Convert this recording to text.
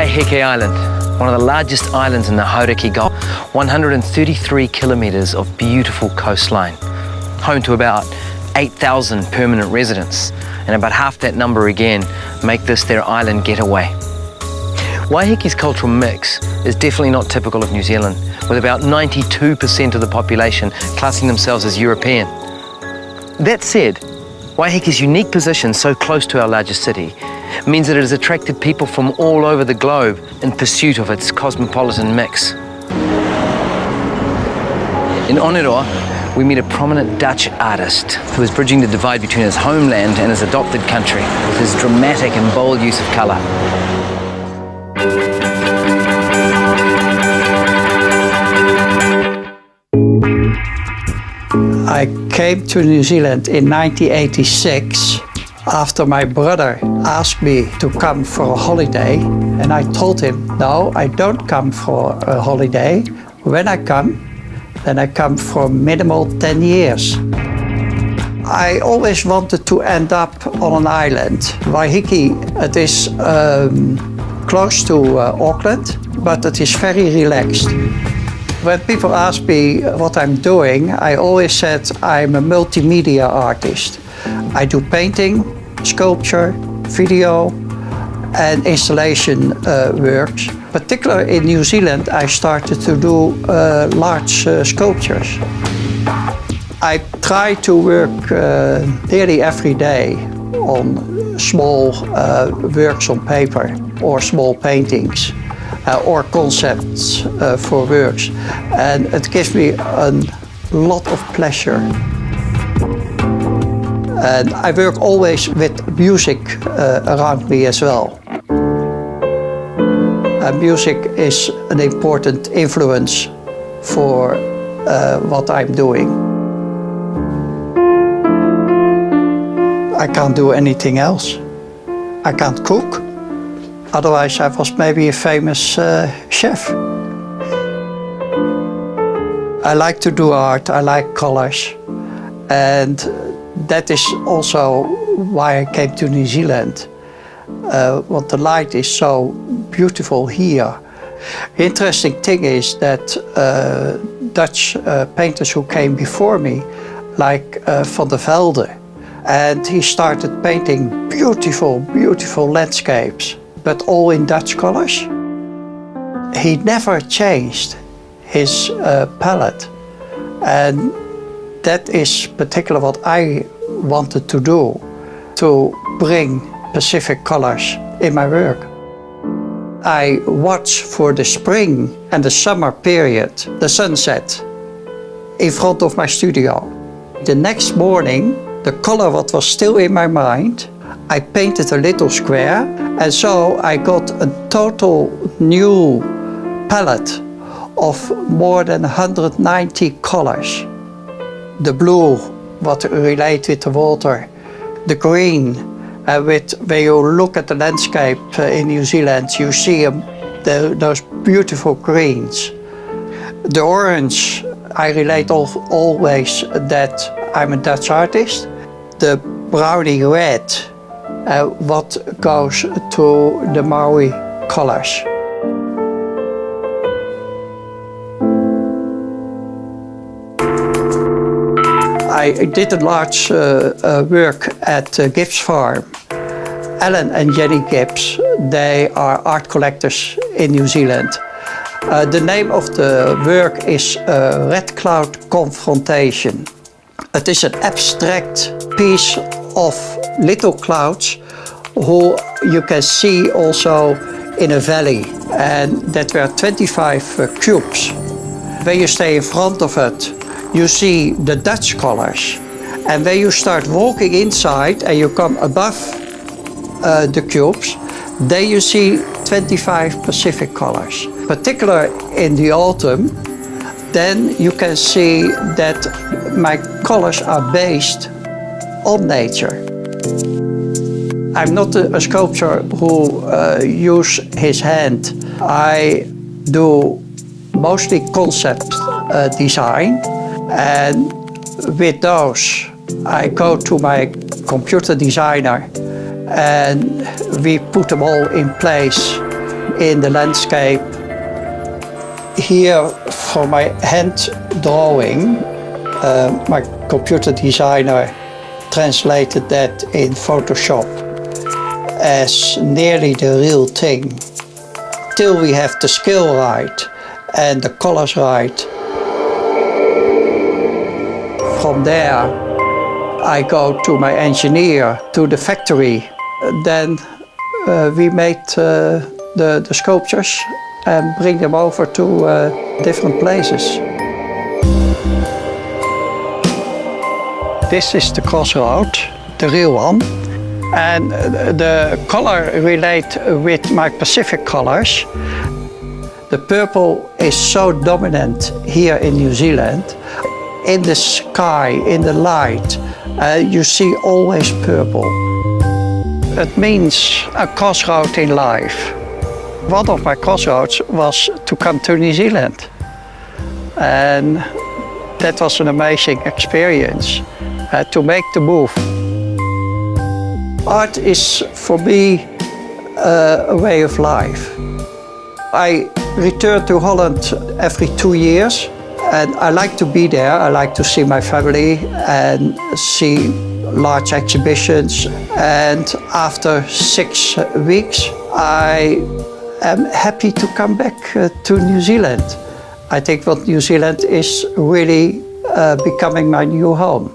Eijkel Island, one of the largest islands in the Hauraki Gulf, 133 kilometres of beautiful coastline, home to about 8,000 permanent residents, and about half that number again make this their island getaway. Waihiki's cultural mix is definitely not typical of New Zealand, with about 92% of the population classing themselves as European. That said, Waihiki's unique position so close to our largest city means that it has attracted people from all over the globe in pursuit of its cosmopolitan mix. In Oneroa, we meet a prominent Dutch artist who is bridging the divide between his homeland and his adopted country with his dramatic and bold use of colour. I came to New Zealand in 1986 after my brother asked me to come for a holiday, and I told him, no, I don't come for a holiday. When I come, then I come for minimal 10 years. I always wanted to end up on an island. Waiheke, it is close to Auckland, but it is very relaxed. When people ask me what I'm doing, I always said I'm a multimedia artist. I do painting, sculpture, video and installation works. Particularly in New Zealand, I started to do large sculptures. I try to work nearly every day on small works on paper or small paintings. Or concepts for works, and it gives me a lot of pleasure. And I work always with music around me as well. Music is an important influence for what I'm doing. I can't do anything else. I can't cook. Otherwise, I was maybe a famous chef. I like to do art, I like colors. And that is also why I came to New Zealand. What the light is so beautiful here. The interesting thing is that Dutch painters who came before me, like Van der Velde, and he started painting beautiful, beautiful landscapes, but all in Dutch colors. He never changed his palette, and that is particularly what I wanted to do, to bring Pacific colors in my work. I watch for the spring and the summer period, the sunset, in front of my studio. The next morning, the color what was still in my mind, I painted a little square, and so I got a total new palette of more than 190 colors. The blue, what relate with the water, the green, when you look at the landscape in New Zealand, you see those beautiful greens. The orange, I relate always that I'm a Dutch artist. The browny red, what goes to the Maui colors. I did a large work at Gibbs Farm. Alan and Jenny Gibbs, they are art collectors in New Zealand. The name of the work is Red Cloud Confrontation. It is an abstract piece of little clouds who you can see also in a valley, and that were 25 cubes. When you stay in front of it, you see the Dutch colors, and when you start walking inside and you come above the cubes, then you see 25 Pacific colors. Particularly in the autumn, then you can see that my colors are based on nature. I'm not a sculptor who uses his hand. I do mostly concept design, and with those I go to my computer designer and we put them all in place in the landscape. Here, for my hand drawing, my computer designer translated that in Photoshop as nearly the real thing. Till we have the scale right and the colors right. From there, I go to my engineer, to the factory. Then we made the sculptures and bring them over to different places. This is the crossroad, the real one. And the color relate with my Pacific colors. The purple is so dominant here in New Zealand. In the sky, in the light, you see always purple. It means a crossroad in life. One of my crossroads was to come to New Zealand. And that was an amazing experience, to make the move. Art is, for me, a way of life. I return to Holland every 2 years, and I like to be there. I like to see my family and see large exhibitions. And after 6 weeks, I am happy to come back to New Zealand. I think that New Zealand is really becoming my new home.